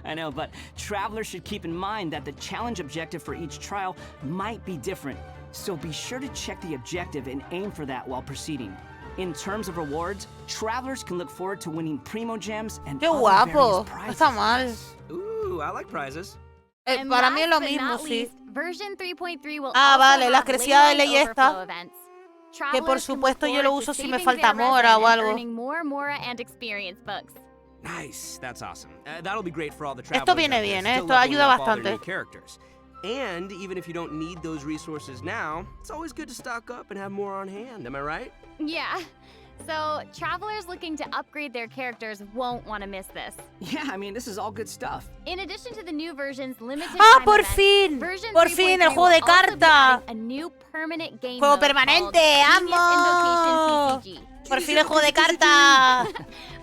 I know, but travelers should keep in mind that the challenge objective for each trial might be different, so be sure to check the objective and aim for that while proceeding. In terms of rewards, travelers can look forward to winning primo gems and Qué other guapo. various No prizes. está mal. Ooh, I like prizes. And Para mí es lo last but mismo, not sí. least, version 3.3 will Ah, also vale, la have crecida de ley ley esta, overflow events. que por Travelers can supuesto look yo lo forward to uso si me saving falta their mora resin o and algo. earning more mora and experience books. Nice, that's awesome. That'll be great for all the Esto travelers viene out there bien, still esto leveling ayuda up all their bastante. new characters. And even if you don't need those resources now, it's always good to stock up and have more on hand, am I right? Yeah. So, travelers looking to upgrade their characters won't want to miss this. Yeah, I mean, this is all good stuff. In addition to the new version's limited Ah, time por events, fin. version Por fin, el 3.3 juego de will also be carta. adding a new permanent game Juego mode permanente, called Genius amo. Invocation TCG. Por fin el juego de cartas.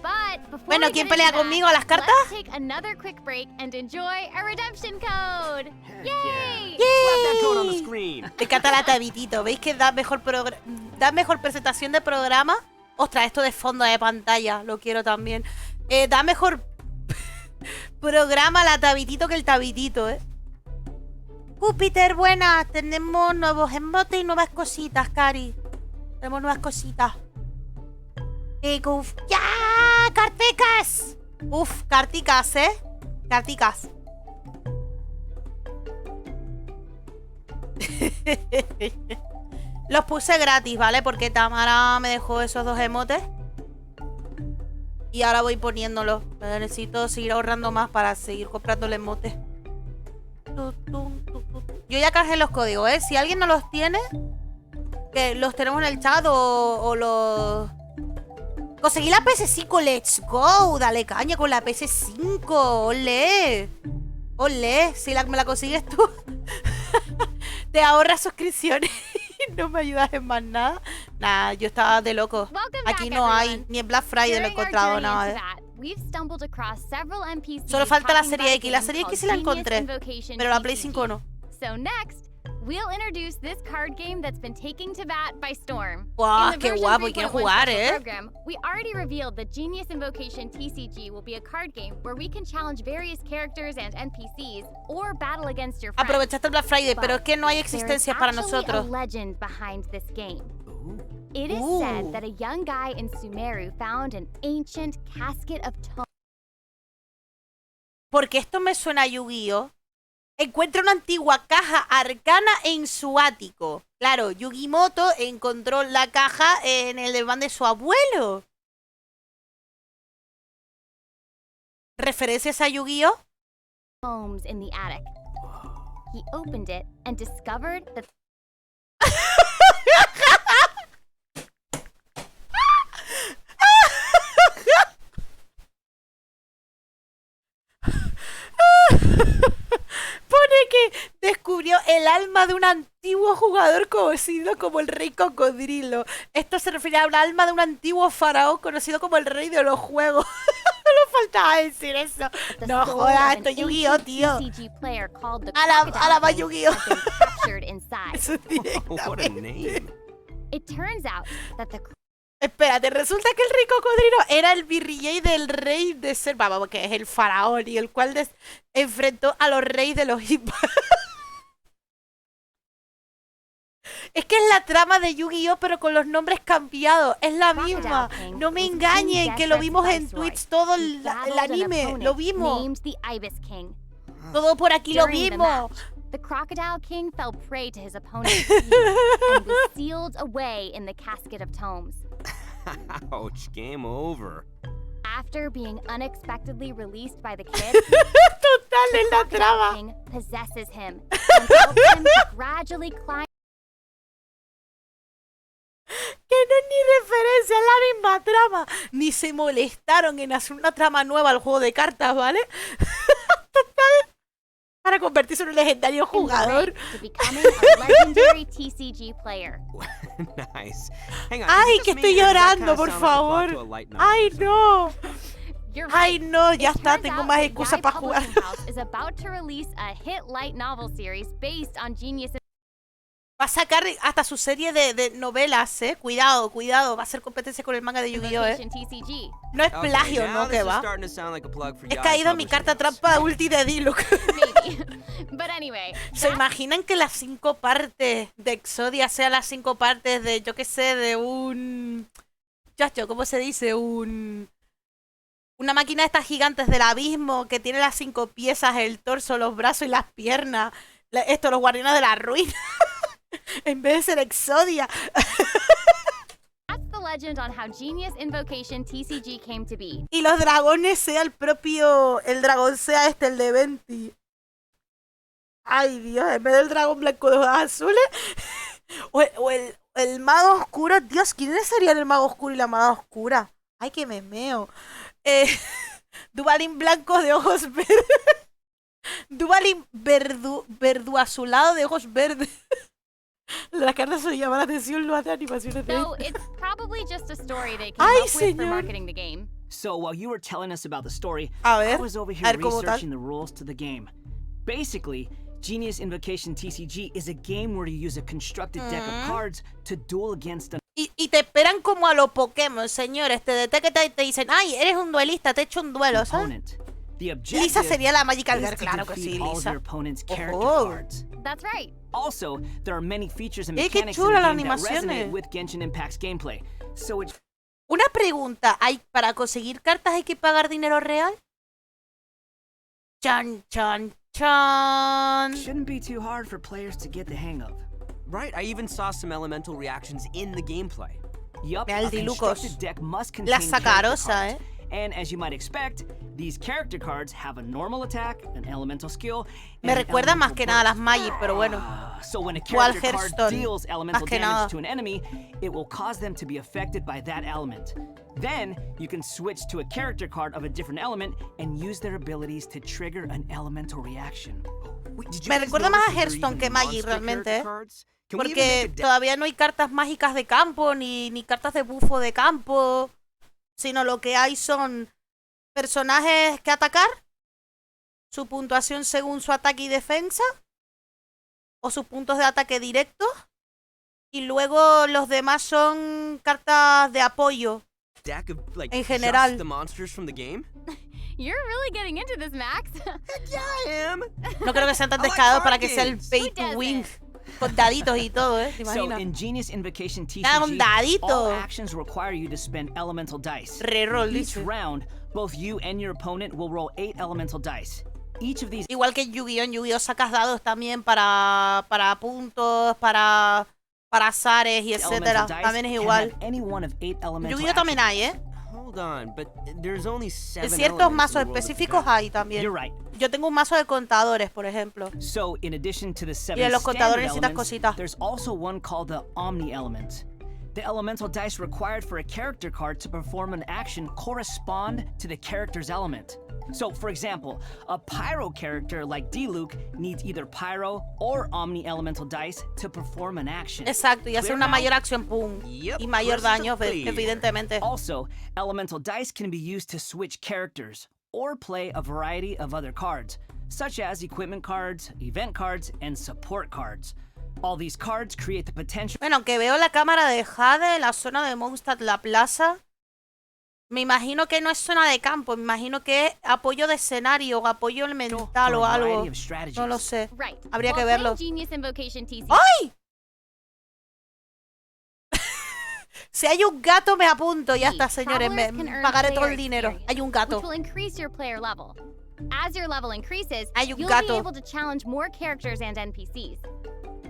But before Bueno, we ¿quién get pelea into that, conmigo a las cartas? Let's take another quick break and enjoy a redemption code. Yay! Slap that code on the Yay. screen. Me encanta la tabitito. ¿Veis que da mejor presentación de programa? Ostras, esto de fondo de pantalla, lo quiero también. Da mejor programa la tabitito que el tabitito, ¿eh? Júpiter, buenas. Tenemos nuevos emotes y nuevas cositas, Cari. Tenemos nuevas cositas. ¡Ya! ¡Cartecas! Uf, carticas, ¿eh? Carticas. Los puse gratis, ¿vale? Porque Tamara me dejó esos 2 emotes. Y ahora voy poniéndolos. Necesito seguir ahorrando más para seguir comprando el emote. Yo ya cargué los códigos, ¿eh? Si alguien no los tiene, que los tenemos en el chat o los... Conseguí la PS5, let's go. Dale caña con la PS5. Ole. Ole. Si me la consigues tú, te ahorras suscripciones. No me ayudas en más nada. Nah, yo estaba de loco. Aquí no hay, ni en Black Friday lo he encontrado nada, ¿eh? Solo falta la serie X. La serie X sí la encontré, pero la Play 5 no. So next, we'll introduce this card game that's been taking to bat by storm. Guau, In the qué version guapo, y quiero 3.1 jugar, special ¿eh? program, we already revealed that Genius Invocation TCG will be a card game where we can challenge various characters and NPCs or battle against your friends. Aprovechaste el Black Friday, pero es que no hay There is existencias para actually nosotros. a legend behind this game. It is said that a young guy in Sumeru found an ancient casket of tones. Porque esto me suena a Yugioh. Encuentra una antigua caja arcana en su ático. Claro, Yugimoto encontró la caja en el desván de su abuelo. ¿Referencias a Yugioh? Homes in the attic. He opened it and discovered that Pone que descubrió el alma de un antiguo jugador conocido como el Rey Cocodrilo. Esto se refiere a un alma de un antiguo faraón conocido como el Rey de los Juegos. No faltaba decir eso. No jodas, esto es Yugioh, tío. A la más Yugioh. Eso es directamente. Espérate, resulta que el Rey Cocodrilo era el virrey del rey de ser, vamos, que es el faraón, y el cual enfrentó a los reyes de los hipos. Es que es la trama de Yu-Gi-Oh, pero con los nombres cambiados. Es la misma. No me engañen, que lo vimos en Twitch todo el anime. Lo vimos. Todo por aquí lo vimos. The Crocodile King fell prey to his opponent's feet and was sealed away in the casket of tomes. Ouch, game over. After being unexpectedly released by the kid, Total, es la the trama. Crocodile King possesses him and helps him to gradually climb. Que no es ni referencia, es la misma trama. Ni se molestaron en hacer una trama nueva al juego de cartas, ¿vale? Total. Para convertirse en un legendario jugador. Nice. Hang on, Ay, is it que just estoy me, or does that llorando, kinda por sound like a plot to favor. a light novel? Ay, no. Ay, Right. no, ya It está, turns tengo out más that excusas Guy para jugar. Publishing House is about to release a hit light novel series based on Genius. Va a sacar hasta su serie de novelas, Cuidado, cuidado. Va a hacer competencia con el manga de Yu-Gi-Oh, TCG. No es Okay, plagio, now ¿no? this Que is va. starting to sound like a plug for He Guy caído en mi Publishing carta House. trampa ulti de Diluc. Maybe. But anyway. ¿Se imaginan que las 5 partes de Exodia sean las 5 partes de, yo qué sé, de un... Chacho, ¿cómo se dice? Una máquina de estas gigantes del abismo que tiene las 5 piezas, el torso, los brazos y las piernas. Los guardianes de la ruina. En vez de ser Exodia. That's the legend on how Genius Invocation TCG came to be. Y los dragones sea el propio... El dragón sea el de Venti. Ay, Dios, en vez del dragón blanco de ojos azules. O el mago oscuro. Dios, ¿quiénes serían el mago oscuro y la maga oscura? Ay, que me meo. Duvalín blanco de ojos verdes. Duvalín verduazulado de ojos verdes. Las cartas se llaman la atención, lo hace animaciones de... So it's probably just a story they came Ay, up with for señor. marketing the game. So while you were telling us about the story, A ver, I was over here ¿cómo tal? researching the rules to the game. Basically, Genius Invocation TCG is a game where you use a constructed deck of cards to duel against an Y te esperan como a los Pokémon, señores. Te detectan y te dicen, ay, eres un duelista, te he hecho un duelo, ¿sabes? opponent. The Lisa objective sería la Magical is Girl, to claro que defeat sí, all of Lisa. your opponent's character Ojo. cards. That's right. Also, there are many features and qué mechanics in chula the las game that animaciones. resonate with Genshin Impact's gameplay. So it Una pregunta, ¿para conseguir cartas hay que pagar dinero real? Chan, chan, chan. shouldn't be too hard for players to get the hang of. Right, I even saw some elemental reactions in the gameplay. Yup, Mira el a Dilucos. constructed deck must La contain character sacarosa, cards. And as you might expect, these character cards have a normal attack, an elemental skill, Me and an recuerda más elemental que nada a las burst. Magic, pero bueno. So when a Cuál character card Hearthstone, deals elemental más que nada. damage to an enemy, it will cause them to be affected by that element. Then, you can switch to a character card of a different element and use their abilities to trigger an elemental reaction. Wait, did you Me guys recuerda notice más a that there are Hearthstone even que Magic monster realmente, character cards? Can we even Porque make a deck? todavía no hay cartas mágicas de campo, ni cartas de bufo de campo, sino lo que hay son personajes que atacar, su puntuación según su ataque y defensa, o sus puntos de ataque directos, y luego los demás son cartas de apoyo. Deck of, like, En general. just the monsters from the game? You're really getting into this, Max. Heck yeah, I am! No creo que sean tan I like descarados card para que sea el games. pay Who to doesn't? win, con daditos y todo, ¿te So imaginas? in Genius Invocation Ah, un TCG, dadito. all actions require you to spend elemental dice. Reroll, Each dice. round, both you and your opponent will roll 8 elemental dice. Each of these Igual que en Yu-Gi-Oh sacas dados también para puntos, para azares y etcétera. elemental dice También es can igual. have any one of 8 elemental Yu-Gi-Oh también actions. hay, Hold on, but there's only 7 En ciertos elements mazos in the world of específicos the hay también. You're right. Yo tengo un mazo de contadores, por ejemplo. So, in addition to the 7 Y en los standard contadores necesitas elements, cositas. there's also one called the Omni element. The elemental dice required for a character card to perform an action correspond to the character's element. So, for example, a pyro character like D-Luke needs either pyro or omni-elemental dice to perform an action. Exacto, y hacer una mayor acción, pum, y mayor daño, evidentemente. Also, elemental dice can be used to switch characters or play a variety of other cards, such as equipment cards, event cards, and support cards. All these cards create the potential. Bueno, aunque veo la cámara de Jade, la zona de Mondstadt, la plaza, me imagino que no es zona de campo, me imagino que es apoyo de escenario o apoyo elemental o algo. No lo sé. Habría que verlo. ¡Ay! Si hay un gato, me apunto. Ya está, señores. Me pagaré todo el dinero. Hay un gato. As your level increases, hay un you'll gato. be able to challenge more characters and NPCs.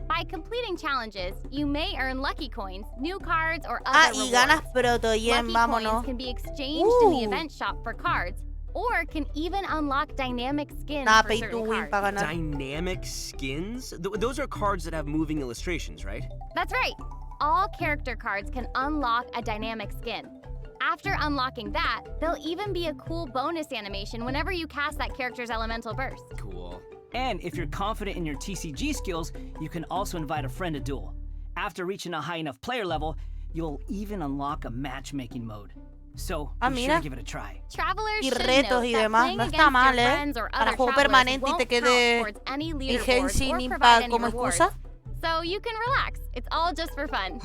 By completing challenges, you may earn lucky coins, new cards, or other y ganas rewards. protoyen, Lucky vámonos. coins can be exchanged in the event shop for cards, or can even unlock dynamic skins for pay to certain win cards. para ganar. Dynamic skins? Those are cards that have moving illustrations, right? That's right. All character cards can unlock a dynamic skin. After unlocking that, there'll even be a cool bonus animation whenever you cast that character's elemental burst. Cool. And if you're confident in your TCG skills, you can also invite a friend to duel. After reaching a high enough player level, you'll even unlock a matchmaking mode. So, be sure to give it a try. Travelers Y should retos note y that demás. playing No against está mal, your friends or Para other juego travelers permanente y won't te count quede towards any el leaderboards Genshin or Impact provide any como rewards. excusa. So you can relax. It's all just for fun.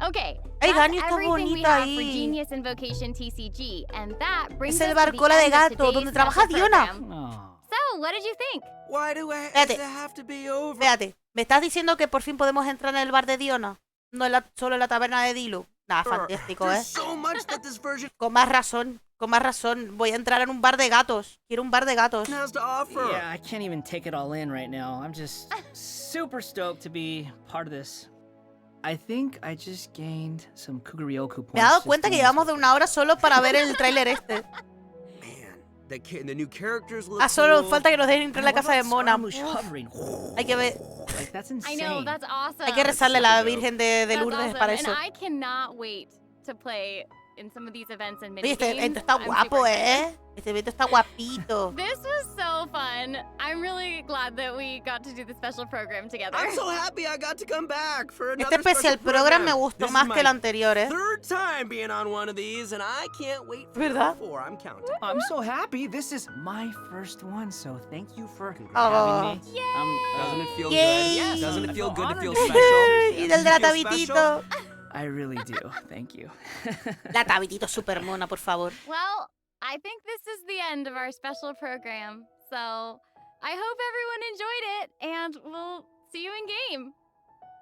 Okay, Ay, that's Gani está everything we bonita have for ahí. Genius Invocation TCG, and that brings Es el us to the barcola de end of gato, today's donde trabaja special Diona. program. So, what did you think? Why do I Espérate. have to be over? Espérate, ¿me estás diciendo que por fin podemos entrar en el bar de Diona? No solo en la taberna de Dilu. Nada, fantástico, ¿eh? So much that this version Con más razón. Voy a entrar en un bar de gatos. Quiero un bar de gatos. has to offer. Yeah, I can't even take it all in right now. I'm just super stoked to be part of this. I think I just gained some Kuguryoku points. Me he dado just cuenta que doing llevamos this. de 1 hora solo para ver el tráiler este. Man, the new characters look Solo cool. falta que nos dejen entrar en la What casa de about Mona. Scaramouche hovering? Hay que ver. Like, that's I insane. know, that's awesome. Hay que rezarle a la Virgen de That's Lourdes awesome. para eso. And I cannot wait to play in some of these events and Oye, este minigames. evento está I'm guapo, super excited. ¿eh? Este evento está guapito. This was so fun. I'm really glad that we got to do the special program together. I'm so happy I got to come back for another Este especial special program me program. gustó This más is que el my anterior, ¿eh? third time being on one of these, and I can't wait for ¿Verdad? 4. I'm counting. I'm so happy. This is my first one, so thank you for Oh. having me. Doesn't it feel Yay. good? Doesn't it I feel feel good to feel honored. special? Y del de la You feel special? tabitito. I really do. Thank you. La tabitito super mona, por favor. Well, I think this is the end of our special program. So I hope everyone enjoyed it, and we'll see you in game.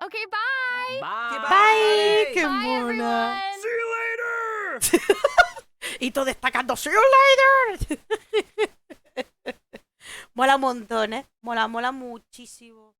Okay, bye. Bye. Qué Bye, mona. everyone. See you later! Y todo destacando. See you later. Mola un montón, ¿eh? Mola muchísimo.